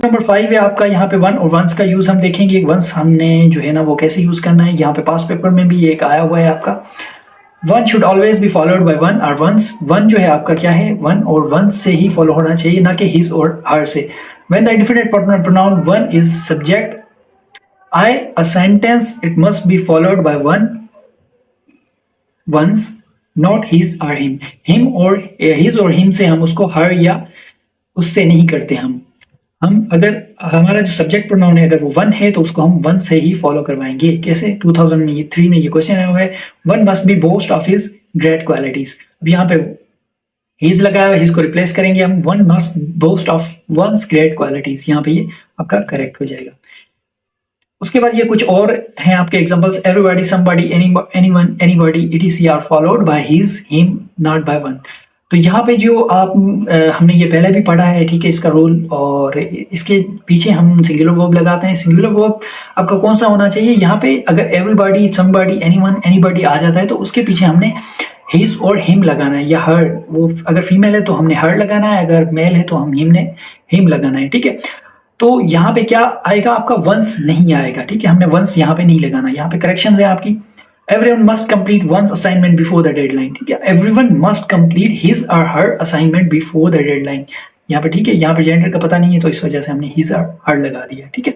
Number 5 है आपका यहाँ पे वन और वंस का यूज हम देखेंगे। वंस हमने जो है ना वो कैसे यूज करना है, यहाँ पे पास पेपर में भी एक आया हुआ है आपका, one should always be followed by one और वंस। वन जो है आपका क्या है, वन और वंस से ही फॉलो होना चाहिए, ना कि हिज और हर से। When the indefinite pronoun one is subject I a sentence it must be followed by one one's not his और हिम। हिम और हिज और हिम से हम उसको हर या उससे नहीं करते। हम अगर हमारा जो सब्जेक्ट प्रोनाउन है अगर वो वन है तो उसको हम वन से ही फॉलो करवाएंगे। कैसे, 2003 में ये क्वेश्चन आया हुआ है, one must be boast of his great qualities. अब यहाँ पे हिज लगाया हुआ है, हिज को रिप्लेस करेंगे हम, one must boast of one's great qualities, यहाँ पे ये आपका करेक्ट हो जाएगा। उसके बाद ये कुछ और हैं आपके examples, everybody, somebody, anyone, anybody, etc are followed by his, him, not by one. तो यहाँ पे जो आप हमने ये पहले भी पढ़ा है, ठीक है, इसका रूल, और इसके पीछे हम सिंगुलर वर्ब लगाते हैं। सिंगुलर वर्ब आपका कौन सा होना चाहिए, यहाँ पे अगर एवरीबॉडी, समबॉडी, एनीवन, एनीबॉडी आ जाता है तो उसके पीछे हमने हिज और हिम लगाना है, या हर। वो अगर फीमेल है तो हमने हर लगाना है, अगर मेल है तो हम हिम लगाना है, ठीक है। तो यहाँ पे क्या आएगा आपका, वंस नहीं आएगा, ठीक है, हमने वंस यहाँ पे नहीं लगाना। यहाँ पे करेक्शंस है आपकी, everyone must complete one's assignment before the deadline, ठीक है, everyone must complete his or her assignment before the deadline, यहाँ पे, ठीक है, यहाँ पे जेंडर का पता नहीं है तो इस वजह से हमने his or her लगा दिया, ठीक है।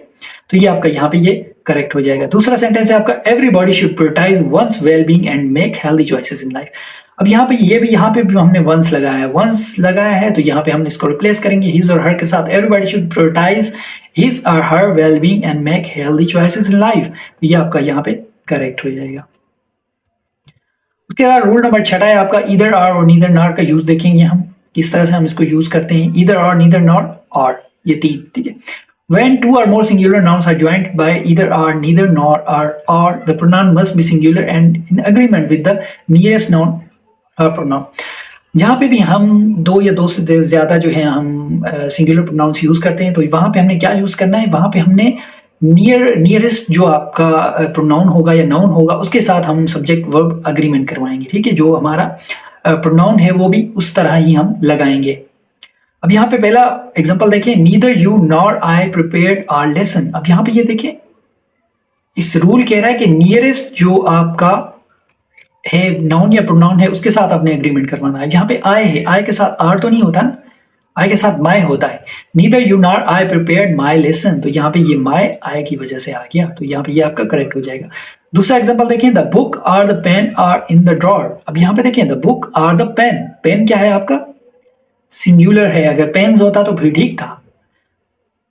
तो ये आपका यहाँ पे ये करेक्ट हो जाएगा। दूसरा सेंटेंस है आपका, everybody should prioritize one's well-being and make healthy choices in life। अब यहाँ पे भी हमने वंस लगाया है तो यहाँ पे हम इसको रिप्लेस करेंगे his और her के साथ, everybody should prioritize his or her well-being and make healthy choices in life। ये आपका यहाँ पे करेक्ट हो जाएगा। उसके बाद रूल नंबर 6 है आपका, ईदर आर और नीदर नॉर का यूज देखेंगे हम, किस तरह से हम इसको यूज करते हैं, ईदर आर, नीदर नॉर, और ये तीन, ठीक है। When two or more singular nouns are joined by either are, neither nor are, or the pronoun must be singular and in agreement with the nearest noun or pronoun। जहाँ पे भी हम दो या दो से ज्यादा जो है हम सिंगुलर प्रोनाउंस यूज करते हैं तो वहां पे हमने क्या यूज करना है, वहां पे हमने नियरेस्ट जो आपका प्रोनाउन होगा या नाउन होगा उसके साथ हम सब्जेक्ट वर्ब अग्रीमेंट करवाएंगे, ठीक है। जो हमारा प्रोनाउन है वो भी उस तरह ही हम लगाएंगे। अब यहाँ पे पहला एग्जांपल देखिए, neither you nor I prepared our lesson. अब यहाँ पे ये देखिए, इस रूल कह रहा है कि नियरेस्ट जो आपका है नाउन या प्रोनाउन है उसके साथ आपने एग्रीमेंट करवाना है। यहाँ पे आई है, आई के साथ आर तो नहीं होता ना, आई के साथ माई होता है। Neither you nor I prepared my lesson, तो यहाँ पे ये माई आई की वजह से आ गया, तो यहाँ पे ये आपका करेक्ट हो जाएगा। दूसरा एग्जांपल देखिए, the book or the pen are in the drawer. अब यहाँ पे देखिए, the book or the pen, pen क्या है आपका, सिंगुलर है, अगर पेन्स होता तो फिर ठीक था।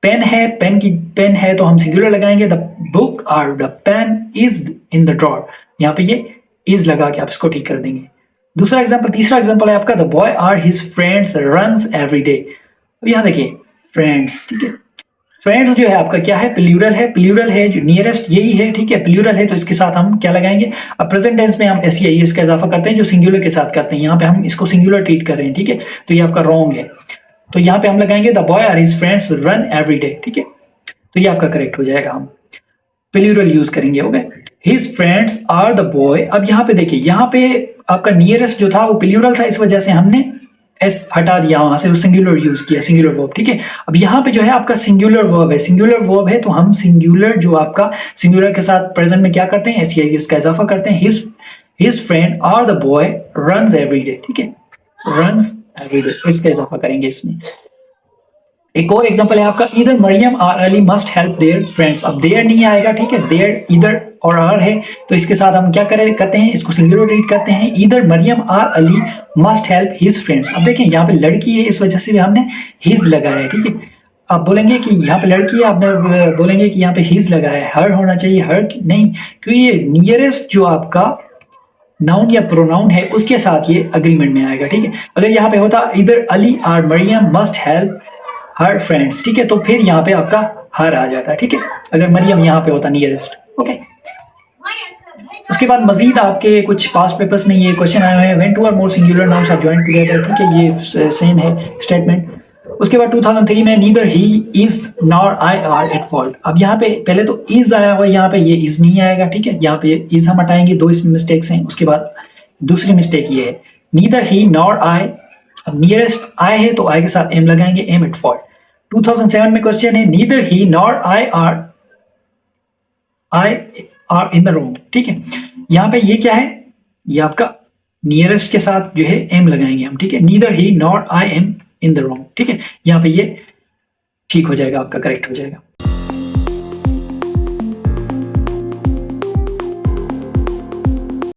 पेन है, पेन है तो हम सिंगुलर लगाएंगे, the book or the pen is in the drawer, यहाँ पे ये इज लगा के आप इसको ठीक कर देंगे। दूसरा एग्जांपल, तीसरा एग्जांपल है आपका, the boy or his friends runs every day. अब यहाँ देखिए फ्रेंड्स, ठीक है, फ्रेंड्स जो है आपका क्या है, प्लूरल है, जो नियरेस्ट यही है, ठीक है, प्लूरल है तो इसके साथ हम क्या लगाएंगे। अब प्रेजेंट टेंस में हम एस या इसका इजाफा करते हैं जो सिंगुलर के साथ करते हैं, यहाँ पे हम इसको सिंगुलर ट्रीट कर रहे हैं, ठीक है, तो ये आपका रॉन्ग है। तो यहाँ पे हम लगाएंगे the boy or his friends run every day, ठीक है, तो ये आपका करेक्ट हो जाएगा, हम प्लूरल यूज करेंगे, हो गए, his friends or the boy. अब यहाँ पे देखिए, यहाँ पे आपका नियरेस्ट जो था वो प्लूरल था, इस वजह से हमने एस हटा दिया, वहां से सिंगुलर यूज किया, सिंगुलर वर्ब, ठीक है। अब यहाँ पे जो है आपका सिंगुलर वर्ब है तो हम सिंगुलर जो आपका सिंगुलर के साथ प्रेजेंट में क्या करते हैं, एस इसका इजाफा करते हैं, his friend or the boy runs every day, ठीक है, रन्स एवरी डे, इसका इजाफा करेंगे इसमें। एक और एग्जांपल है आपका, ईदर मरियम और Ali must help their friends. अब देयर नहीं आएगा, ठीक है, देयर ईदर और आर है तो इसके साथ हम क्या करते हैं, इसको सिंगुलर ट्रीट करते हैं, ईदर मरियम और Ali must help his friends. अब देखें यहाँ पे लड़की है, इस वजह से भी हमने हिज लगाया है, ठीक है। आप बोलेंगे कि यहाँ पे लड़की है, आपने बोलेंगे कि यहाँ पे हिज लगाया है, हर होना चाहिए, हर नहीं, क्योंकि ये नियरेस्ट जो आपका नाउन या प्रोनाउन है उसके साथ ये अग्रीमेंट में आएगा, ठीक है। अगर यहाँ पे होता इधर अली और Mariam must help her friends, ठीक है, तो फिर यहाँ पे आपका हर आ जाता है, ठीक है, अगर मरियम यहाँ पे होता नियरेस्ट, ओके। उसके बाद मजीद आपके कुछ पास्ट पेपर्स में ये क्वेश्चन आए हुए हैं, when two or more singular nouns are joined together, ठीक है, ये सेम है स्टेटमेंट। उसके बाद 2003 में neither he is nor I are at fault. अब यहाँ पे पहले तो इज आया हुआ है, यहाँ पे ये इज नहीं आएगा, ठीक है, यहाँ पे इज हम हटाएंगे, दो इसमें मिस्टेक्स हैं। उसके बाद दूसरी मिस्टेक ये है, नीदर ही नॉर आई, अब नियरेस्ट आई है तो आई के साथ एम लगाएंगे, एम एट फॉल्ट। 2007 में क्वेश्चन है neither he nor I are in the wrong. ठीक है, यहाँ पे ये क्या है, ये आपका नियरेस्ट के साथ जो है एम लगाएंगे हम। ठीक है, neither he nor I am in the wrong. ठीक है, यहाँ पे ये ठीक हो जाएगा, आपका करेक्ट हो जाएगा।